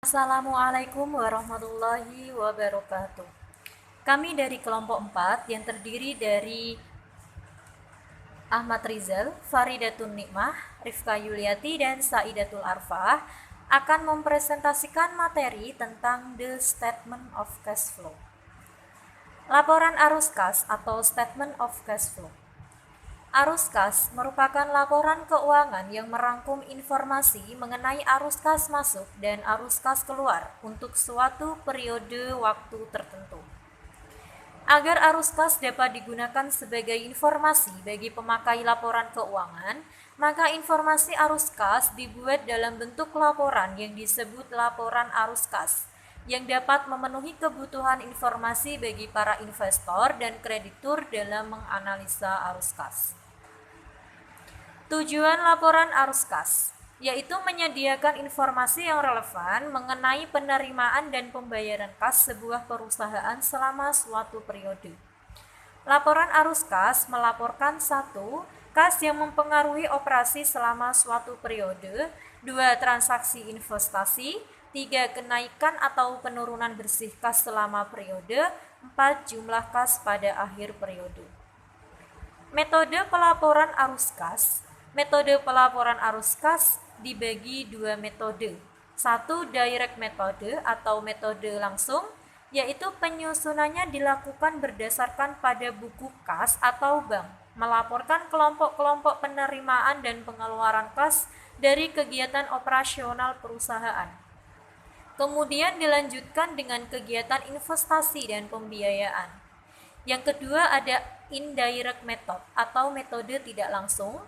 Assalamualaikum warahmatullahi wabarakatuh. Kami dari kelompok 4 yang terdiri dari Ahmad Rizal, Faridatun Nikmah, Rifka Yuliati, dan Saidatul Arfah akan mempresentasikan materi tentang The Statement of Cash Flow. Laporan arus kas atau Statement of Cash Flow. Arus kas merupakan laporan keuangan yang merangkum informasi mengenai arus kas masuk dan arus kas keluar untuk suatu periode waktu tertentu. Agar arus kas dapat digunakan sebagai informasi bagi pemakai laporan keuangan, maka informasi arus kas dibuat dalam bentuk laporan yang disebut laporan arus kas, yang dapat memenuhi kebutuhan informasi bagi para investor dan kreditur dalam menganalisa arus kas. Tujuan laporan arus kas yaitu menyediakan informasi yang relevan mengenai penerimaan dan pembayaran kas sebuah perusahaan selama suatu periode. Laporan arus kas melaporkan 1. Kas yang mempengaruhi operasi selama suatu periode, 2. Transaksi investasi, 3. Kenaikan atau penurunan bersih kas selama periode, 4. Jumlah kas pada akhir periode. Metode pelaporan arus kas. Metode pelaporan arus kas dibagi dua metode. 1. Direct metode atau metode langsung, yaitu penyusunannya dilakukan berdasarkan pada buku kas atau bank, melaporkan kelompok-kelompok penerimaan dan pengeluaran kas dari kegiatan operasional perusahaan. Kemudian dilanjutkan dengan kegiatan investasi dan pembiayaan. Yang kedua ada indirect method atau metode tidak langsung.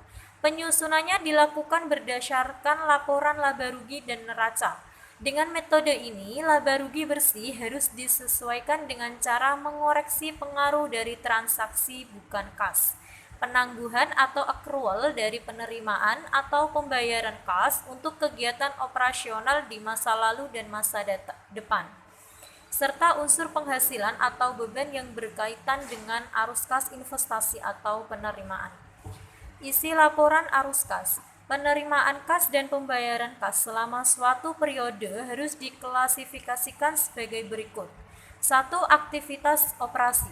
Penyusunannya dilakukan berdasarkan laporan laba rugi dan neraca. Dengan metode ini, laba rugi bersih harus disesuaikan dengan cara mengoreksi pengaruh dari transaksi bukan kas, penangguhan atau accrual dari penerimaan atau pembayaran kas untuk kegiatan operasional di masa lalu dan masa depan, serta unsur penghasilan atau beban yang berkaitan dengan arus kas investasi atau penerimaan. Isi laporan arus kas. Penerimaan kas dan pembayaran kas selama suatu periode harus diklasifikasikan sebagai berikut. 1. Aktivitas operasi.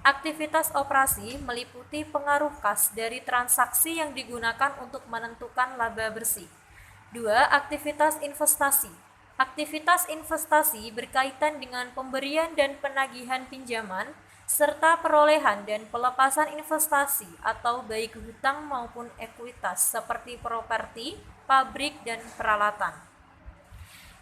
Aktivitas operasi meliputi pengaruh kas dari transaksi yang digunakan untuk menentukan laba bersih. 2. Aktivitas investasi. Aktivitas investasi berkaitan dengan pemberian dan penagihan pinjaman, serta perolehan dan pelepasan investasi atau baik hutang maupun ekuitas seperti properti, pabrik, dan peralatan.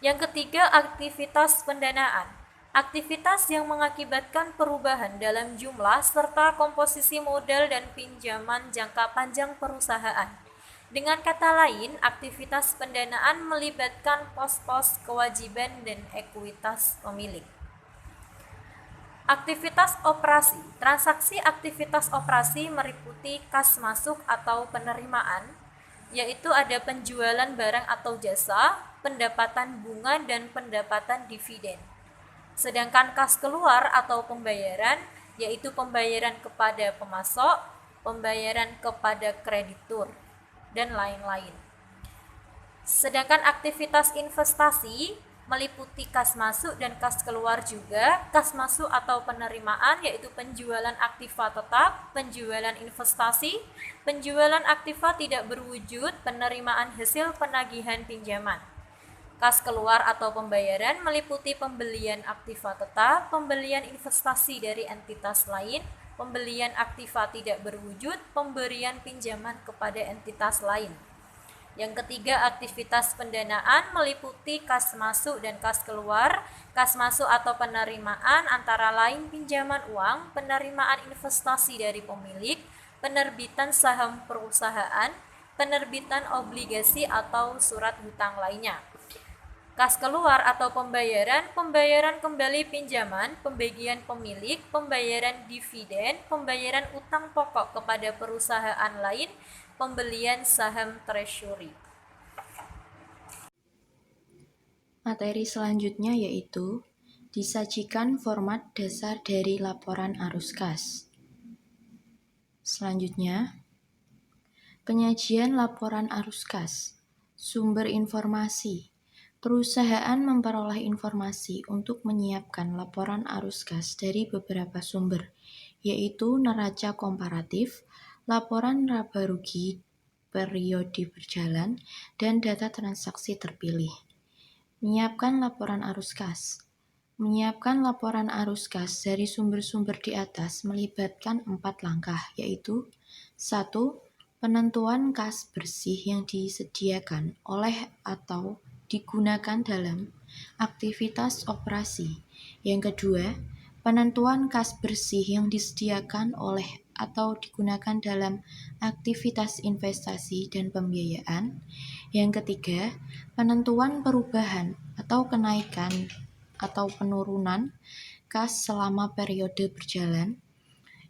Yang ketiga, aktivitas pendanaan. Aktivitas yang mengakibatkan perubahan dalam jumlah serta komposisi modal dan pinjaman jangka panjang perusahaan. Dengan kata lain, aktivitas pendanaan melibatkan pos-pos kewajiban dan ekuitas pemilik. Aktivitas operasi. Transaksi aktivitas operasi meliputi kas masuk atau penerimaan, yaitu ada penjualan barang atau jasa, pendapatan bunga, dan pendapatan dividen. Sedangkan kas keluar atau pembayaran, yaitu pembayaran kepada pemasok, pembayaran kepada kreditur, dan lain-lain. Sedangkan aktivitas investasi meliputi kas masuk dan kas keluar juga. Kas masuk atau penerimaan yaitu penjualan aktiva tetap, penjualan investasi, penjualan aktiva tidak berwujud, penerimaan hasil penagihan pinjaman. Kas keluar atau pembayaran meliputi pembelian aktiva tetap, pembelian investasi dari entitas lain, pembelian aktiva tidak berwujud, pemberian pinjaman kepada entitas lain. Yang ketiga, aktivitas pendanaan meliputi kas masuk dan kas keluar. Kas masuk atau penerimaan antara lain pinjaman uang, penerimaan investasi dari pemilik, penerbitan saham perusahaan, penerbitan obligasi atau surat hutang lainnya. Kas keluar atau pembayaran, pembayaran kembali pinjaman, pembagian pemilik, pembayaran dividen, pembayaran utang pokok kepada perusahaan lain, pembelian saham treasury. Materi selanjutnya yaitu disajikan format dasar dari laporan arus kas. Selanjutnya, penyajian laporan arus kas, sumber informasi, Perusahaan memperoleh informasi untuk menyiapkan laporan arus kas dari beberapa sumber, yaitu neraca komparatif, laporan laba rugi periode berjalan, dan data transaksi terpilih. Menyiapkan laporan arus kas. Menyiapkan laporan arus kas dari sumber-sumber di atas melibatkan 4 langkah, yaitu 1. Penentuan kas bersih yang disediakan oleh atau digunakan dalam aktivitas operasi. Yang kedua, penentuan kas bersih yang disediakan oleh atau digunakan dalam aktivitas investasi dan pembiayaan. Yang ketiga, penentuan perubahan atau kenaikan atau penurunan kas selama periode berjalan.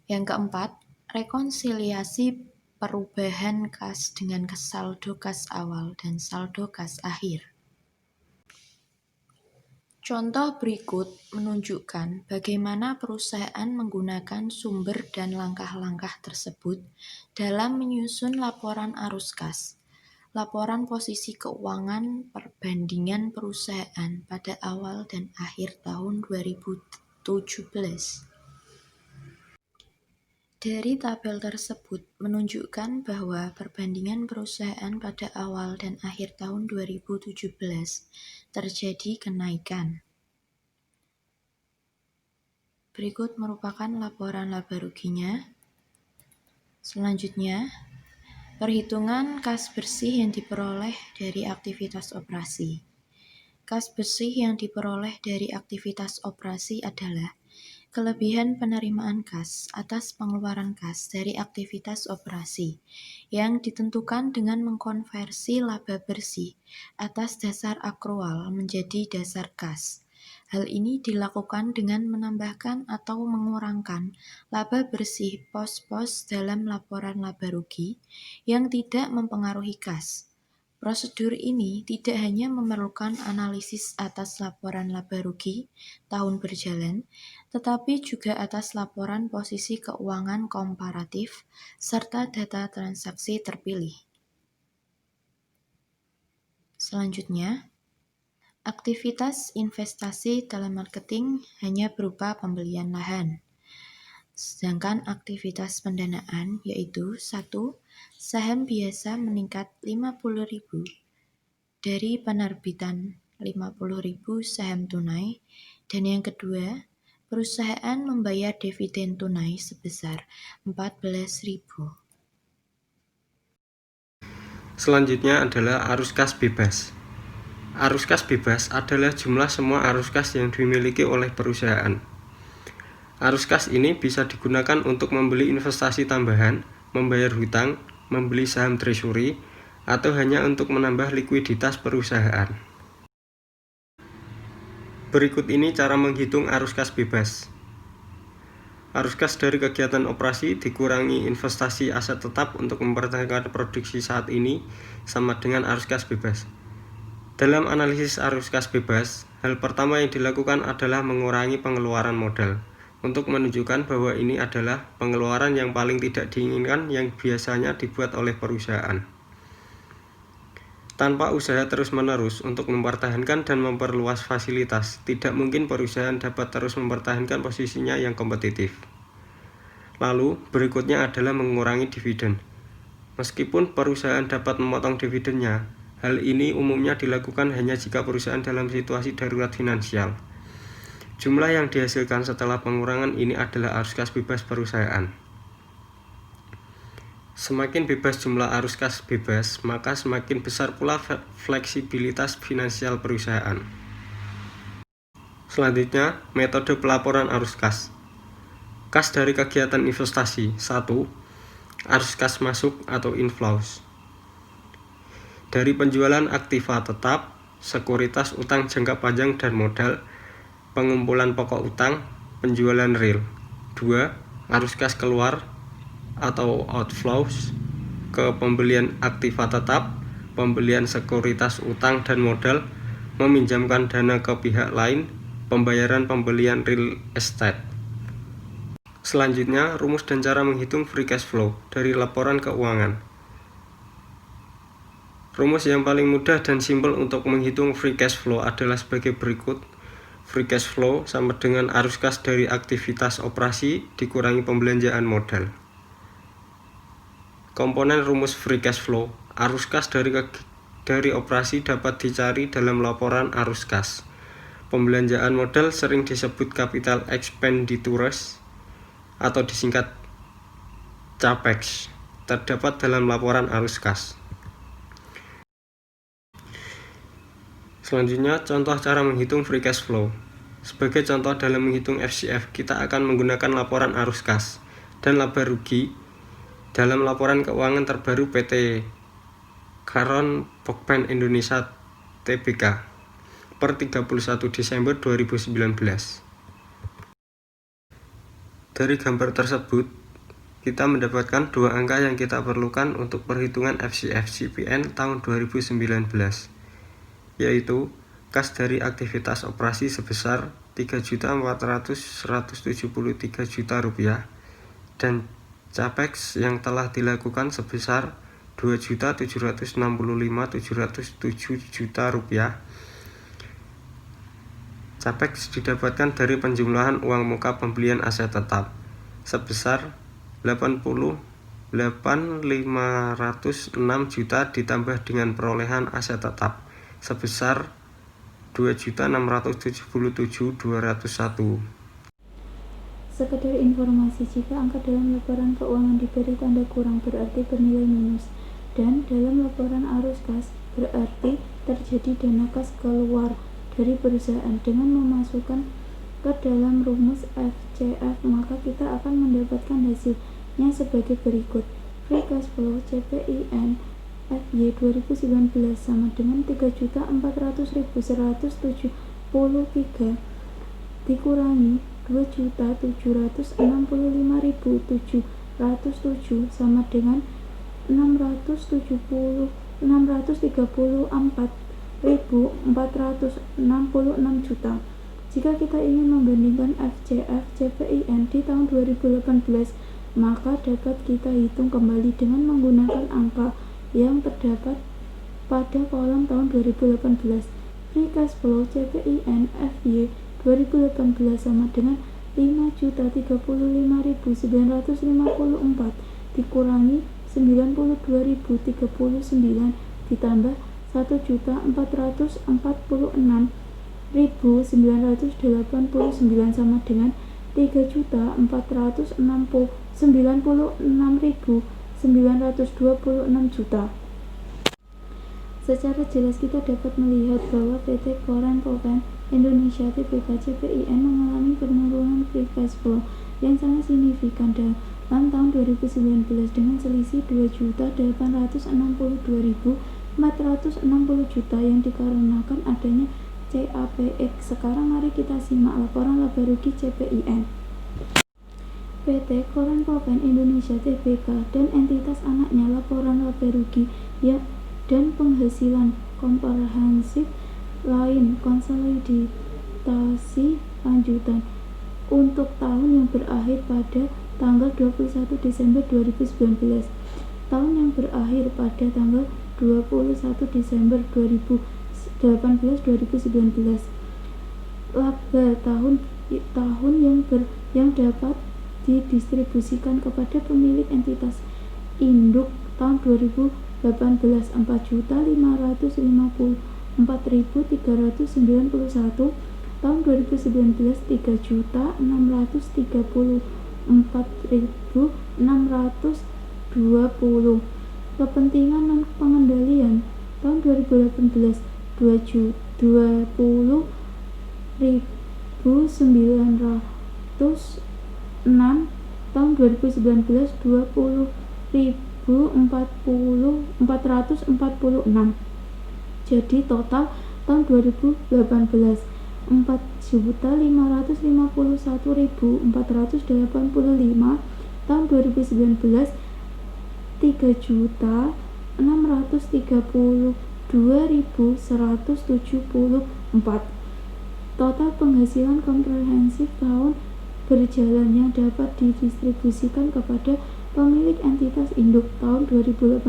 Yang keempat, rekonsiliasi perubahan kas dengan saldo kas awal dan saldo kas akhir. Contoh berikut menunjukkan bagaimana perusahaan menggunakan sumber dan langkah-langkah tersebut dalam menyusun laporan arus kas. Laporan posisi keuangan perbandingan perusahaan pada awal dan akhir tahun 2017. Dari tabel tersebut menunjukkan bahwa perbandingan perusahaan pada awal dan akhir tahun 2017 terjadi kenaikan. Berikut merupakan laporan laba ruginya. Selanjutnya, perhitungan kas bersih yang diperoleh dari aktivitas operasi. Kas bersih yang diperoleh dari aktivitas operasi adalah kelebihan penerimaan kas atas pengeluaran kas dari aktivitas operasi yang ditentukan dengan mengkonversi laba bersih atas dasar akrual menjadi dasar kas. Hal ini dilakukan dengan menambahkan atau mengurangkan laba bersih pos-pos dalam laporan laba rugi yang tidak mempengaruhi kas. Prosedur ini tidak hanya memerlukan analisis atas laporan laba rugi tahun berjalan, tetapi juga atas laporan posisi keuangan komparatif serta data transaksi terpilih. Selanjutnya, aktivitas investasi telemarketing hanya berupa pembelian lahan. Sedangkan aktivitas pendanaan yaitu 1. Saham biasa meningkat 50.000 dari penerbitan 50.000 saham tunai, dan yang kedua, perusahaan membayar dividen tunai sebesar 14.000. Selanjutnya adalah arus kas bebas. Arus kas bebas adalah jumlah semua arus kas yang dimiliki oleh perusahaan. Arus kas ini bisa digunakan untuk membeli investasi tambahan, membayar hutang, membeli saham treasury, atau hanya untuk menambah likuiditas perusahaan. Berikut ini cara menghitung arus kas bebas. Arus kas dari kegiatan operasi dikurangi investasi aset tetap untuk mempertahankan produksi saat ini sama dengan arus kas bebas. Dalam analisis arus kas bebas, hal pertama yang dilakukan adalah mengurangi pengeluaran modal untuk menunjukkan bahwa ini adalah pengeluaran yang paling tidak diinginkan yang biasanya dibuat oleh perusahaan. Tanpa usaha terus-menerus untuk mempertahankan dan memperluas fasilitas, tidak mungkin perusahaan dapat terus mempertahankan posisinya yang kompetitif. Lalu, berikutnya adalah mengurangi dividen. Meskipun perusahaan dapat memotong dividennya, hal ini umumnya dilakukan hanya jika perusahaan dalam situasi darurat finansial. Jumlah yang dihasilkan setelah pengurangan ini adalah arus kas bebas perusahaan. Semakin bebas jumlah arus kas bebas, maka semakin besar pula fleksibilitas finansial perusahaan. Selanjutnya, metode pelaporan arus kas. Kas dari kegiatan investasi. 1. Arus kas masuk atau inflows. Dari penjualan aktiva tetap, sekuritas utang jangka panjang dan modal, pengumpulan pokok utang, penjualan real. 2. Arus kas keluar atau outflows, ke pembelian aktiva tetap, pembelian sekuritas utang dan modal, meminjamkan dana ke pihak lain, pembayaran pembelian real estate. Selanjutnya, rumus dan cara menghitung free cash flow dari laporan keuangan. Rumus yang paling mudah dan simpel untuk menghitung free cash flow adalah sebagai berikut. Free cash flow sama dengan arus kas dari aktivitas operasi dikurangi pembelanjaan modal. Komponen rumus free cash flow. Arus kas dari operasi dapat dicari dalam laporan arus kas. Pembelanjaan modal sering disebut capital expenditures atau disingkat CAPEX, terdapat dalam laporan arus kas. Selanjutnya, contoh cara menghitung free cash flow. Sebagai contoh dalam menghitung FCF, kita akan menggunakan laporan arus kas dan laba rugi dalam laporan keuangan terbaru PT Caron Pokpen Indonesia Tbk per 31 Desember 2019. Dari gambar tersebut, kita mendapatkan dua angka yang kita perlukan untuk perhitungan FCF CPN tahun 2019. Yaitu kas dari aktivitas operasi sebesar Rp3.400.173 juta dan CAPEX yang telah dilakukan sebesar Rp2.765.707 juta. CAPEX didapatkan dari penjumlahan uang muka pembelian aset tetap sebesar Rp88.506 juta ditambah dengan perolehan aset tetap sebesar Rp2.677.201. Sekedar informasi, jika angka dalam laporan keuangan diberi tanda kurang berarti bernilai minus, dan dalam laporan arus kas berarti terjadi dana kas keluar dari perusahaan. Dengan memasukkan ke dalam rumus FCF, maka kita akan mendapatkan hasilnya sebagai berikut. Free cash flow CPIN FY 2019 sama dengan 3.400.173 dikurangi 2.765.707 sama dengan 634.466 juta. Jika kita ingin membandingkan FCF CPIN di tahun 2018, maka dapat kita hitung kembali dengan menggunakan angka yang terdapat pada kolom tahun 2018. Free cash flow CPIN FY 2018 sama dengan 5.035.954 dikurangi 92.039 ditambah 1.446.989 sama dengan 3.496.926 juta. Secara jelas kita dapat melihat bahwa PT Caron Pokpen Indonesia Tbk CPIN mengalami penurunan free cash flow yang sangat signifikan dalam tahun 2019 dengan selisih 2.862.460 juta yang dikarenakan adanya CAPEX. Sekarang mari kita simak laporan laba rugi CPIN. PT Caron Pokpen Indonesia Tbk dan entitas anaknya laporan laba rugi dan penghasilan komprehensif lain konsolidasi lanjutan untuk tahun yang berakhir pada tanggal 21 Desember 2019. Tahun yang berakhir pada tanggal 21 Desember 2019. Laba tahun yang dapat didistribusikan kepada pemilik entitas induk tahun 2018 4.554.391, tahun 2019 3.634.620. Kepentingan non pengendalian tahun 2018 20.906, tahun 2019 20.446. Jadi total tahun 2018 4.551.485, tahun 2019 3.632.174. Total penghasilan komprehensif tahun berjalan yang dapat didistribusikan kepada pemilik entitas induk tahun 2018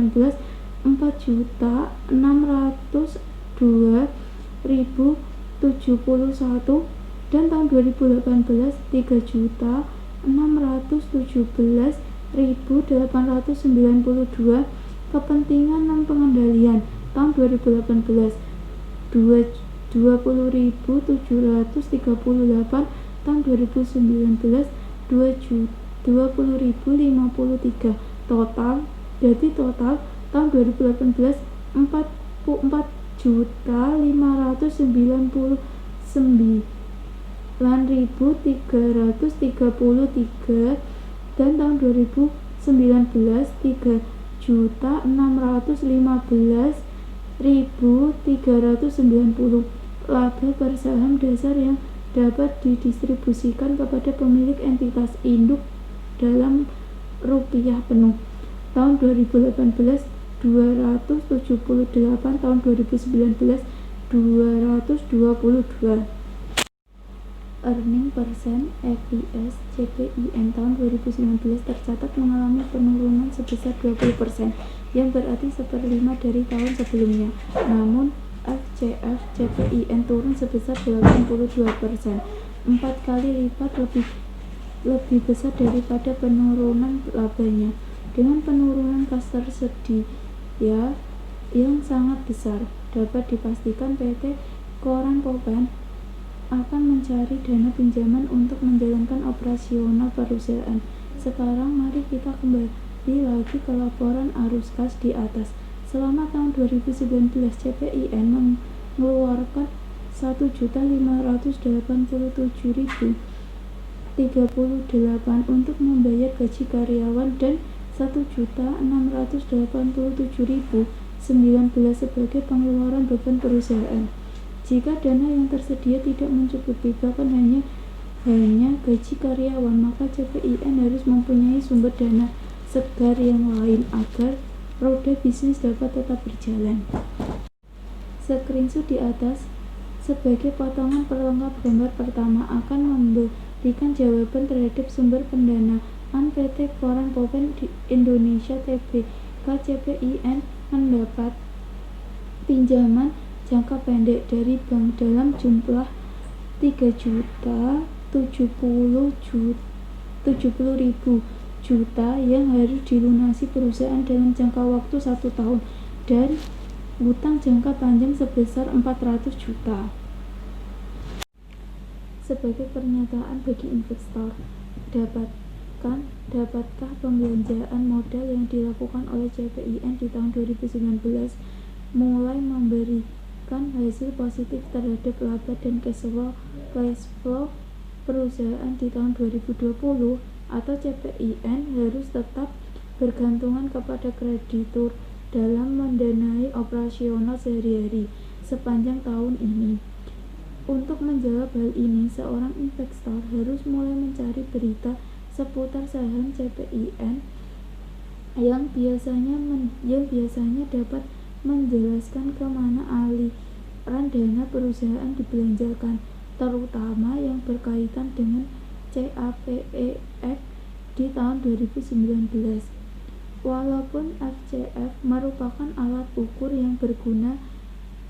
4.602.071 dan tahun 2018 3.617.892. Kepentingan dan pengendalian tahun 2018 20.738, tahun 2019 20.053. Total tahun 2018 4.499.333 dan tahun 2019 3.615.390. Laba per saham dasar yang dapat didistribusikan kepada pemilik entitas induk dalam rupiah penuh tahun 2018 278, tahun 2019 222. Earning per cent EPS CPIN tahun 2019 tercatat mengalami penurunan sebesar 20%, yang berarti 1/5 dari tahun sebelumnya. Namun FCF CPIN turun sebesar 82%, 4 kali lipat lebih besar daripada penurunan labanya. Dengan penurunan kas tersedia yang sangat besar, dapat dipastikan PT Koran Popen akan mencari dana pinjaman untuk menjalankan operasional perusahaan. Sekarang mari kita kembali lagi ke laporan arus kas di atas. Selama tahun 2019, CPIN mengeluarkan 1.587.038 untuk membayar gaji karyawan dan 1.687.019 sebagai pengeluaran beban perusahaan. Jika dana yang tersedia tidak mencukupi, bahkan hanya gaji karyawan, maka CPIN harus mempunyai sumber dana segar yang lain agar roda bisnis dapat tetap berjalan. Screenshot di atas sebagai potongan pelengkap gambar pertama akan memberikan jawaban terhadap sumber pendanaan PT Koran Popen di Indonesia Tbk. CPIN mendapat pinjaman jangka pendek dari bank dalam jumlah 3.070.000 juta yang harus dilunasi perusahaan dalam jangka waktu 1 tahun dan hutang jangka panjang sebesar 400 juta. Sebagai pernyataan bagi investor, dapatkah pembelanjaan modal yang dilakukan oleh CPIN di tahun 2019 mulai memberikan hasil positif terhadap laba dan cash flow perusahaan di tahun 2020, atau CPIN harus tetap bergantungan kepada kreditur dalam mendanai operasional sehari-hari sepanjang tahun ini. Untuk menjawab hal ini, seorang investor harus mulai mencari berita seputar saham CPIN yang biasanya dapat menjelaskan kemana aliran dana perusahaan dibelanjakan, terutama yang berkaitan dengan CAPEX di tahun 2019. Walaupun FCF merupakan alat ukur yang berguna,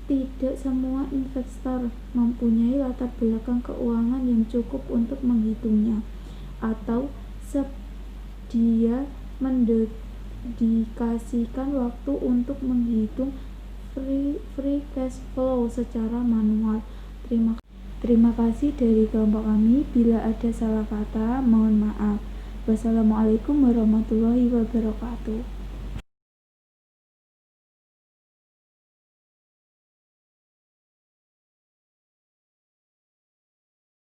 tidak semua investor mempunyai latar belakang keuangan yang cukup untuk menghitungnya, atau sedia mendedikasikan waktu untuk menghitung free cash flow secara manual. Terima kasih dari kelompok kami. Bila ada salah kata, mohon maaf. Wassalamualaikum warahmatullahi wabarakatuh.